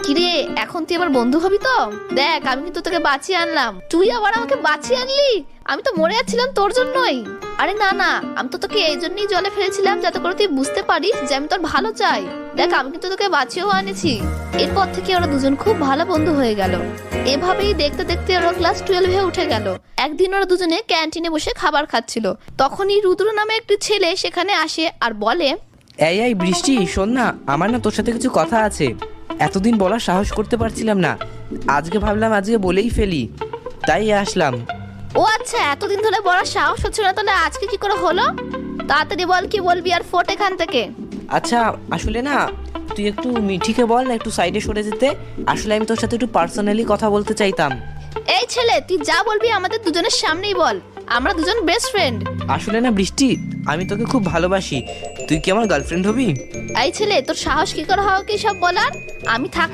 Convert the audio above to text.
কিরে, এখন তুই আমার বন্ধু হবি তো? দেখ, আমি কিন্তু তোকে বাঁচিয়ে আনলাম। তুই আবার আমাকে বাঁচিয়ে আনলি? আমি তো মরে যাচ্ছিলাম তোর জন্যই। আরে না না, আমি তো তোকে এই জন্যই জলে ফেলেছিলাম যাতে করে তুই বুঝতে পারিস যে আমি তোর ভালো চাই। দেখ, আমি কিন্তু তোকে বাঁচিয়েও আনেছি। এরপর থেকে ওরা দুজন খুব ভালো বন্ধু হয়ে গেল। এভাবেই দেখতে দেখতে ওরা ক্লাস 12-এ উঠে গেল। একদিন ওরা দুজনে ক্যান্টিনে বসে খাবার খাচ্ছিল। তখনই রুদ্র নামে একটি ছেলে সেখানে আসে আর বলে, এই বৃষ্টি, শোন না, আমার না তোর সাথে কিছু কথা আছে। এতদিন বলার সাহস করতে পারছিলাম না, আজকে ভাবলাম আজকে বলেই ফেলি, তাই আসলাম। ও আচ্ছা, এতদিন ধরে বলার সাহস হচ্ছে না, তাহলে আজকে কি করে হলো? তাড়াতাড়ি বল, কি বলবি আর ফোট এখান থেকে। আচ্ছা, আসলে না, তুই একটু মিঠিকে বল না একটু সাইডে সরে যেতে। আসলে আমি তোর সাথে একটু পার্সোনালি কথা বলতে চাইতাম। এই ছেলে, তুই যা বলবি আমাদের দুজনের সামনেই বল। আমরা দুজন বেস্ট ফ্রেন্ড। আসলে না বৃষ্টি, আমি তোকে খুব ভালোবাসি, তুই কি আমার গার্লফ্রেন্ড হবি? এই ছেলে, তোর সাহস কি করে হয় কি সব বলার? আমি থাক